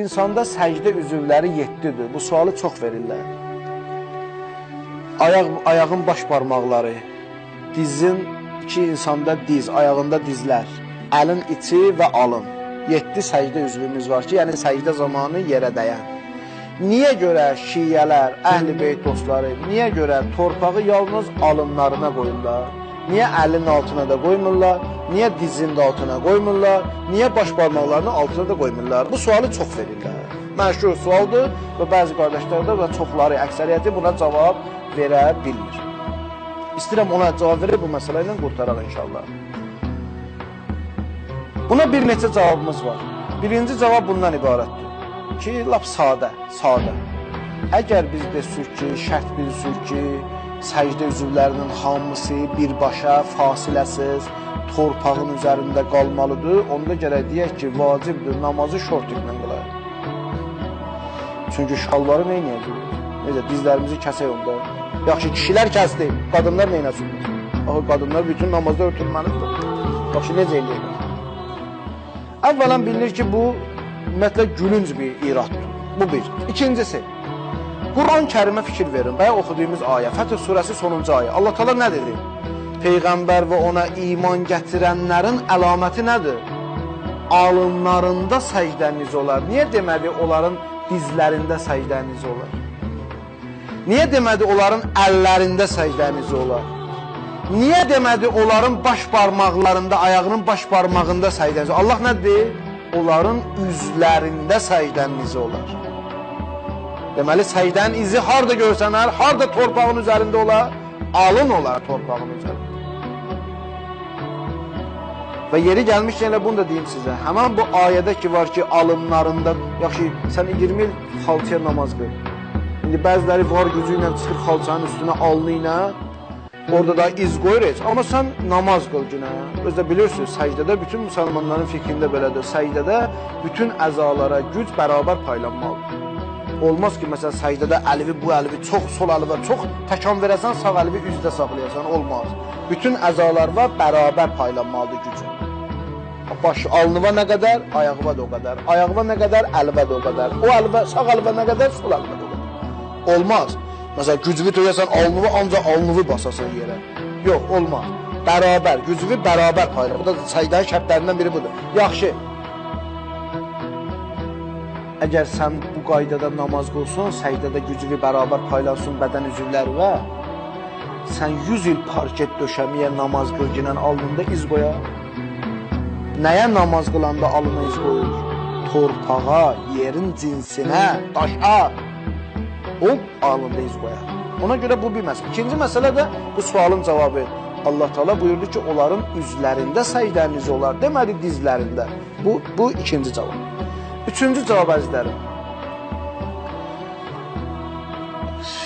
İnsanda səcdə üzvləri 7-dir. Bu sualı çox verirlər. Ayağın baş barmaqları, dizin, iki insanda diz, ayağında dizlər, əlin içi və alın. 7 səcdə üzvümüz var ki, yəni səcdə zamanı yerə dəyən. Niyə görə şiiyələr, əhl-i beyt dostları, niyə görə torpağı yalnız alınlarına qoyurlar? Niyə əlin altına da qoymurlar? Niyə dizin altına qoymurlar? Niyə baş barmaqlarının altına da qoymurlar? Bu sualı çox verirlər. Məşhur sualdır və bəzi qardaşlarda və çoxları, əksəriyyəti buna cavab verə bilmir. İstəyirəm ona cavab verir, bu məsələ ilə qurtaraq inşallah. Buna bir neçə cavabımız var. Birinci cavab bundan ibarətdir ki, lap sadə. Əgər biz desək ki, şərt bilsək ki, səcdə üzvlərinin hamısı birbaşa, fasiləsiz, torpağın üzərində qalmalıdır, onda gərək deyək ki, vacibdir, namazı şortiklə qılar. Çünki şalvarı neynəyəcək? Necə, dizlərimizi kəsək onda. Yaxşı, kişilər kəsdi, qadınlar neynəsindir? Axı, qadınlar bütün namazda örtülməlidir. Yaxşı, necə eləyək? Əvvələn bilinir ki, bu, ümumiyyətlə, gülünc bir iraddır. Bu bir. İkincisi, Quran-ı Kərimə fikir verin. Bəyə oxuduğumuz ayə, Fəth surəsi sonuncu ayə. Allah Teala nə dedi? Peyğəmbər və ona iman gətirənlərin əlaməti nədir? Alınlarında səcdəniz olar. Niyə demədi onların dizlərində səcdəniz olar? Niyə demədi onların əllərində səcdəniz olar? Niyə demədi onların baş barmaqlarında, ayağının baş barmağında səcdəniz olar? Allah nə deyir? Onların üzlərində səcdəniz olar. Deməli, səcdənin izi harada görsənər, harada torpağın üzərində olar? Alın olar torpağın üzərində. Və yeri gəlmişkən elə bunu da deyim sizə. Həmən bu ayədə ki var ki, alınlarında, yaxşı, sən 20 il xalçaya namaz qıl. İndi bəziləri var gücü ilə çıxır xalçanın üstünə, alnı ilə, orada da iz qoyur heç. Amma sən namaz qıl günə. Özdə bilirsiniz, səcdədə bütün müsəlmanların fikrində belədir. Səcdədə bütün əzalara güc bərabər paylanmalıdır. Olmaz ki, məsələn, səcdədə əlivi, bu əlivi, çox sol əlivi, çox təkan verəsən, sağ əlivi üzdə saxlayasan, olmaz. Bütün əzalar var, bərabər paylanmalıdır gücün. Baş, alnıva nə qədər, ayağıva da o qədər. Ayağıva nə qədər, əlivə də o qədər. O əlivə, sağ əlivə nə qədər, sol əlivə də o qədər. Olmaz. Məsələn, gücüvü tökəsən, alnıvı ancaq alnıvı basasan yerə. Yox, olmaz. Bərabər, gücüvü bərabər paylanır. Bu da səcdənin şərtlərindən biri budur. Yaxşı. Əgər sən bu qaydada namaz qılsın, səcdədə gücüvü bərabər paylansın bədən üzvləri və sən 100 il parket döşəməyə namaz qılgınən alnında iz qoyar. Nəyə namaz qılanda alnına iz qoyur? Torpağa, yerin cinsinə, daşa. O alnında iz qoyar. Ona görə bu bir məsələ. İkinci məsələ də bu sualın cavabı. Allah Teala buyurdu ki, onların üzlərində səcdəniz olar, demədi dizlərində. Bu ikinci cavab. Üçüncü cavab əzizlərim.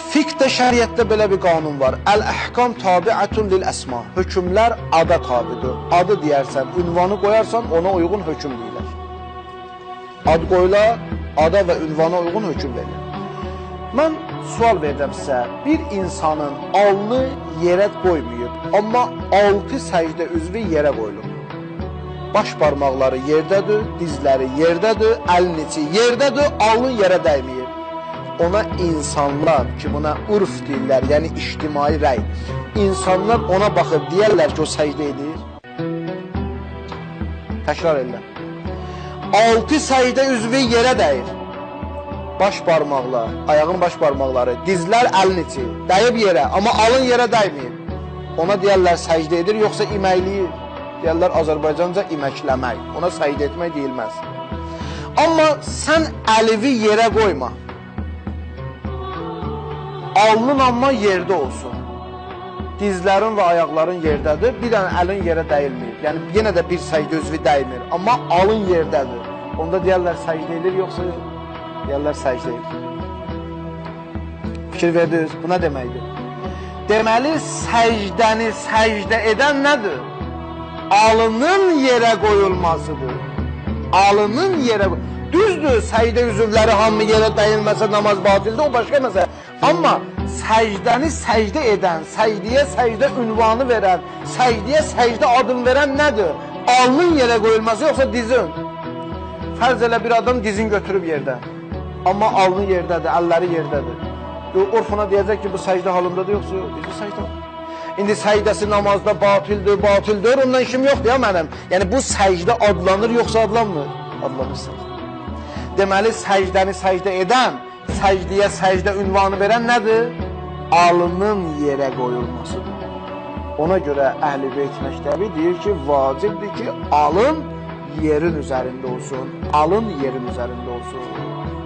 Fiqdə, şəriətdə belə bir qanun var. Əl-əhkam tabiətun lil-əsma. Hökümlər ada tabidir. Adı deyərsən, ünvanı qoyarsan, ona uyğun höküm deyilər. Ad qoyular, ada və ünvana uyğun höküm verilir. Mən sual verdim sizə. Bir insanın alnı yerə qoymayıb, amma 6 səcdə üzvü yerə qoyulur. Baş barmaqları yerdədir, dizləri yerdədir, əlin içi yerdədir, alnı yerə dəyməyir. Ona insanlar ki, buna urf deyirlər, yəni ictimai rəy, insanlar ona baxıb deyərlər ki, o səcdə edir. Təkrar edirlər. 6 səcdə üzvü yerə dəyir. Baş barmaqlar, ayağın baş barmaqları, dizlər əlin içi, dəyib yerə, amma alın yerə dəyməyir. Ona deyərlər səcdə edir, yoxsa iməkliyir. Deyərlər Azərbaycanca iməkləmək, ona səcdə etmək deyilməz. Amma sən əlivi yerə qoyma. Alnın amma yerdə olsun. Dizlərin və ayaqların yerdədir, bir dənə əlin yerə dəyilməyib. Yəni, yenə də bir səcdə üzvü dəymir, amma alın yerdədir. Onda deyərlər səcdə edir, yoxsa deyərlər səcdə edir. Fikir verdiniz, bu nə deməkdir? Deməli, səcdəni səcdə edən nədir? Alının yerə qoyulmasıdır. Alının yerə qoyulmasıdır. Düzdür, səcdə üzvləri hamı yerə dəyilməsə namaz batildir, o başqa məsələ. Amma səcdəni səcdə edən, səcdiyə səcdə ünvanı verən, səcdiyə səcdə adını verən nədir? Alnın yerə qoyulması yoxsa dizin? Fərz elə bir adam dizin götürüb yerdən. Amma alnı yerdədir, əlləri yerdədir. Urfuna deyəcək ki, bu səcdə halındadır, yoxsa bizi səcdə halındadır. İndi səcdəsi namazda batildir, ondan işim yoxdur ya mənim. Yəni bu səcdə adlanır, yoxsa adlanmır? Adlanır səcdə. Deməli, səcdəni səcdə edən, səcdiyə səcdə ünvanı verən nədir? Alının yerə qoyulmasıdır. Ona görə Əhl-i Beyt məktəbi deyir ki, vacibdir ki, alın yerin üzərində olsun, alın yerin üzərində olsun,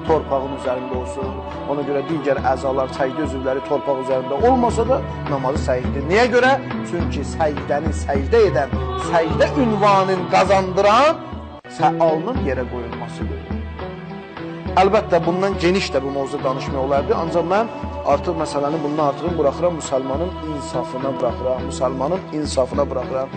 torpağın üzərində olsun. Ona görə digər əzalar, səcdə üzvləri torpaq üzərində olmasa da namazı səhihdir. Niyə görə? Çünki səcdəni səcdə edən, səcdə ünvanını qazandıran alının yerə qoyulmasıdır. Əlbəttə, bundan geniş də bu mövzu danışmaq olardı, ancaq mən artıq məsələni bundan artıq buraxıram, müsəlmanın insafına buraxıram,